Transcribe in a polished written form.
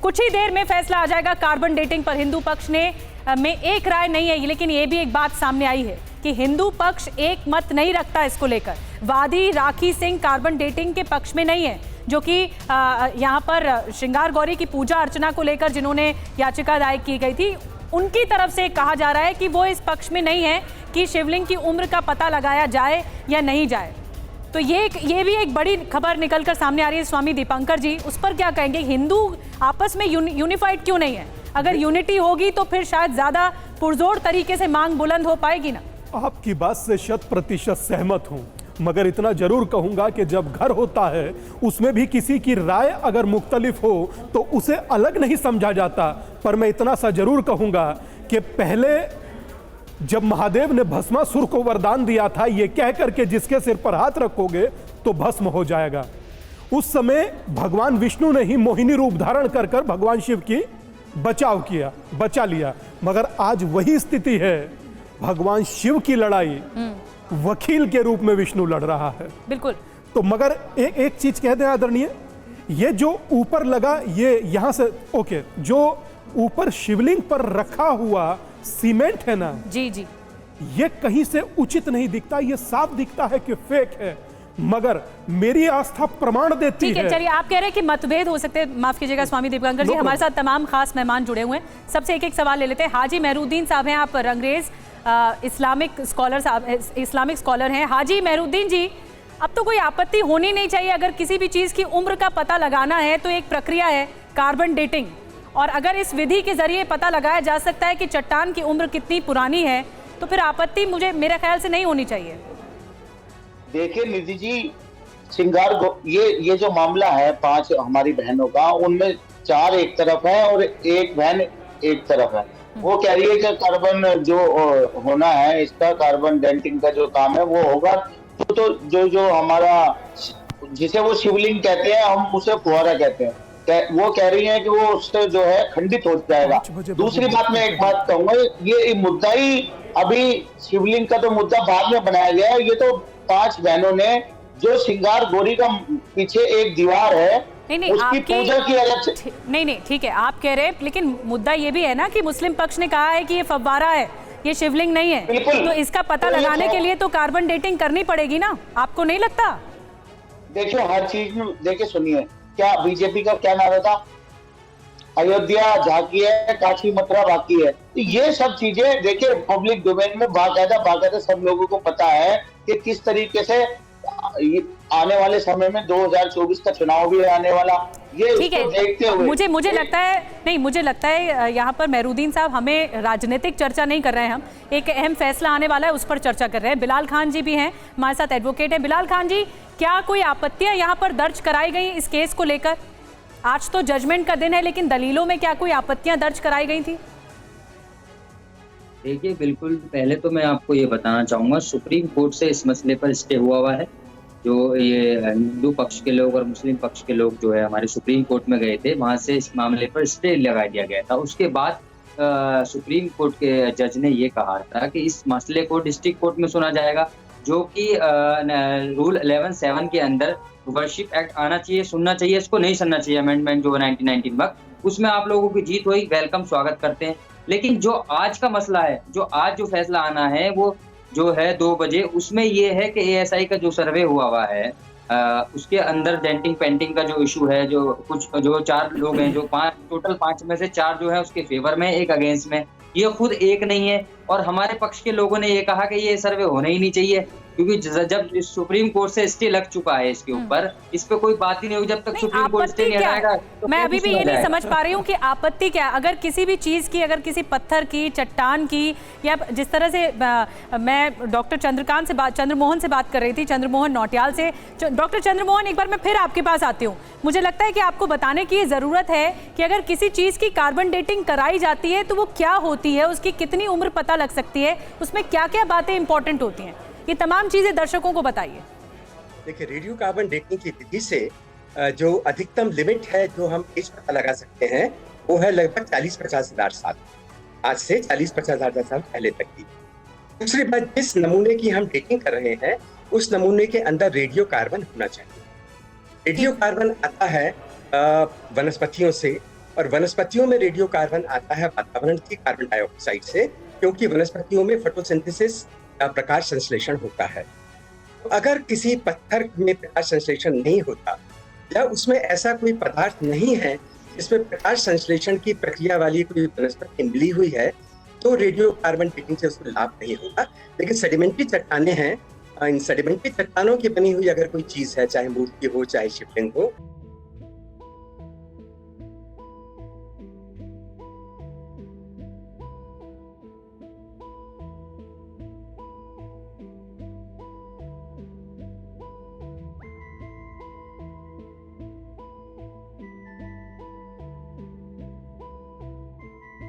कुछ ही देर में फैसला आ जाएगा कार्बन डेटिंग पर। हिंदू पक्ष में एक राय नहीं है, लेकिन ये भी एक बात सामने आई है कि हिंदू पक्ष एक मत नहीं रखता इसको लेकर। वादी राखी सिंह कार्बन डेटिंग के पक्ष में नहीं है, जो कि यहाँ पर श्रृंगार गौरी की पूजा अर्चना को लेकर जिन्होंने याचिका दायर की गई थी, उनकी तरफ से कहा जा रहा है कि वो इस पक्ष में नहीं है कि शिवलिंग की उम्र का पता लगाया जाए या नहीं जाए। तो ये भी एक बड़ी खबर निकलकर सामने आ रही है। स्वामी दीपंकर जी, उस पर क्या कहेंगे? हिंदू आपस में यूनिफाइड क्यों नहीं है? अगर यूनिटी होगी तो फिर शायद ज्यादा पुरजोर तरीके से मांग बुलंद हो पाएगी ना। आपकी बात से 100% सहमत हूं, मगर इतना जरूर कहूंगा कि जब घर होता है उसमें भी किसी की राय अगर मुख्तलिफ हो तो उसे अलग नहीं समझा जाता। पर मैं इतना सा जरूर कहूंगा कि पहले जब महादेव ने भस्मासुर को वरदान दिया था ये कह करके जिसके सिर पर हाथ रखोगे तो भस्म हो जाएगा, उस समय भगवान विष्णु ने ही मोहिनी रूप धारण कर कर भगवान शिव की बचाव किया, बचा लिया। मगर आज वही स्थिति है, भगवान शिव की लड़ाई वकील के रूप में विष्णु लड़ रहा है। बिल्कुल। तो मगर एक चीज कह दें आदरणीय, ये जो ऊपर लगा ये यहां से ओके, जो ऊपर शिवलिंग पर रखा हुआ सीमेंट है ना जी जी, ये कहीं से उचित नहीं दिखता, ये साफ दिखता है कि फेक है। मगर मेरी आस्था प्रमाण देती है। ठीक है, चलिए आप कह रहे हैं कि मतभेद हो सकते हैं, माफ कीजिएगा स्वामी दीपंकर जी। हमारे साथ तमाम खास मेहमान जुड़े हुए हैं, सबसे एक एक सवाल ले लेते हैं। हाजी मेहरुद्दीन साहब हैं, आप रंगरेज इस्लामिक स्कॉलर हैं। हाजी मेहरुद्दीन जी, अब तो कोई आपत्ति होनी नहीं चाहिए। अगर किसी भी चीज की उम्र का पता लगाना है तो एक प्रक्रिया है कार्बन डेटिंग, और अगर इस विधि के जरिए पता लगाया जा सकता है कि चट्टान की उम्र कितनी पुरानी है तो फिर आपत्ति मेरे ख्याल से नहीं होनी चाहिए। देखिए निधि जी, ये जो मामला है 5 हमारी बहनों का, उनमें 4 एक तरफ है और एक बहन एक तरफ है। वो कह रही है कि कार्बन जो होना है, इसका कार्बन डेटिंग का जो काम है वो होगा। तो जो हमारा जिसे वो शिवलिंग कहते हैं, हम उसे फुहारा कहते हैं, वो कह रही है कि वो उससे जो है खंडित हो जाएगा। दूसरी बात, मैं एक बात कहूंगा, ये मुद्दा ही अभी शिवलिंग का तो मुद्दा बाद में बनाया गया है। ये तो 5 बहनों ने जो श्रृंगार गौरी का पीछे एक दीवार है उसकी पूजा की अलग से। नहीं ठीक है, आप कह रहे हैं, लेकिन मुद्दा ये भी है ना कि मुस्लिम पक्ष ने कहा है कि ये फव्वारा है, ये शिवलिंग नहीं है। तो इसका पता लगाने के लिए तो कार्बन डेटिंग करनी पड़ेगी ना, आपको नहीं लगता? देखिए हर चीज में, देखिए सुनिए, क्या बीजेपी का क्या नारा था? अयोध्या झांकी है, काशी मथुरा बाकी है। तो ये सब चीजें देखिए पब्लिक डोमेन में बाकायदा सब लोगों को पता है कि किस तरीके से आने वाले समय में 2024 का चुनाव भी आने वाला, ये ठीक है। देखते हुए मुझे लगता है यहाँ पर मेहरुद्दीन साहब, हमें राजनीतिक चर्चा नहीं कर रहे हैं, हम एक अहम फैसला आने वाला है उस पर चर्चा कर रहे हैं। बिलाल खान जी भी हैं हमारे साथ, एडवोकेट हैं। बिलाल खान जी, क्या कोई आपत्तियां यहाँ पर दर्ज कराई गई इस केस को लेकर? आज तो जजमेंट का दिन है, लेकिन दलीलों में क्या कोई आपत्तियां दर्ज कराई गई थी? देखिए, बिल्कुल पहले तो मैं आपको ये बताना चाहूँगा, सुप्रीम कोर्ट से इस मसले पर स्टे हुआ है। जो ये हिंदू पक्ष के लोग और मुस्लिम पक्ष के लोग जो है हमारे सुप्रीम कोर्ट में गए थे, वहाँ से इस मामले पर स्टे लगा दिया गया था। उसके बाद सुप्रीम कोर्ट के जज ने ये कहा था कि इस मसले को डिस्ट्रिक्ट कोर्ट में सुना जाएगा, जो कि रूल 11(7) के अंदर वर्शिप एक्ट आना चाहिए, सुनना चाहिए, इसको नहीं सुनना चाहिए, अमेंडमेंट जो 1919 वक्त, उसमें आप लोगों की जीत हुई, वेलकम, स्वागत करते हैं। लेकिन जो आज का मसला है, जो आज जो फैसला आना है वो जो है 2 बजे, उसमें ये है कि ASI का जो सर्वे हुआ है उसके अंदर डेंटिंग पेंटिंग का जो इशू है, जो 4 लोग हैं, जो 5 टोटल 5 में से 4 जो है उसके फेवर में, एक अगेंस्ट में, ये खुद एक नहीं है। और हमारे पक्ष के लोगों ने ये कहा कि ये सर्वे होना ही नहीं चाहिए, क्योंकि जब सुप्रीम कोर्ट से स्टे लग चुका है इसके ऊपर, इस पे कोई बात ही नहीं होगी जब तक सुप्रीम कोर्ट स्टे नहीं हटाएगा। तो मैं अभी भी ये नहीं समझ पा रही हूँ कि आपत्ति क्या? अगर किसी भी चीज की, अगर किसी पत्थर की, चट्टान की, या जिस तरह से मैं डॉक्टर चंद्रमोहन से बात कर रही थी, चंद्रमोहन नौटियाल से। डॉक्टर चंद्रमोहन, एक बार मैं फिर आपके पास आती हूँ। मुझे लगता है कि आपको बताने की जरूरत है कि अगर किसी चीज की कार्बन डेटिंग कराई जाती है तो वो क्या होती है, उसकी कितनी उम्र पता लग सकती है, उसमें क्या क्या बातें इंपॉर्टेंट होती हैं, ये तमाम चीजें दर्शकों को बताइए। देखिए, रेडियो कार्बन डेटिंग की विधि से जो अधिकतम लिमिट है जो हम एज पता लगा सकते हैं वो है लगभग 40-50 हजार साल, आज से 40-50 हजार साल पहले तक की। दूसरी बात, जिस नमूने की हम डेटिंग कर रहे हैं उस नमूने के अंदर रेडियो कार्बन होना चाहिए। रेडियो कार्बन आता है वनस्पतियों से, और वनस्पतियों में रेडियो कार्बन आता है वातावरण की कार्बन डाइऑक्साइड से, क्योंकि वनस्पतियों में फोटोसिंथेसिस प्रकाश संश्लेषण होता है। तो अगर किसी पत्थर में प्रकाश संश्लेषण नहीं होता या उसमें ऐसा कोई पदार्थ नहीं है जिसमें प्रकाश संश्लेषण की प्रक्रिया वाली कोई वनस्पति मिली हुई है, तो रेडियो कार्बन डेटिंग से उसको लाभ नहीं होगा। लेकिन सेडिमेंट्री चट्टानें हैं, इन सेडिमेंट्री चट्टानों की बनी हुई अगर कोई चीज है, चाहे मूर्ति हो चाहे शिवलिंग हो,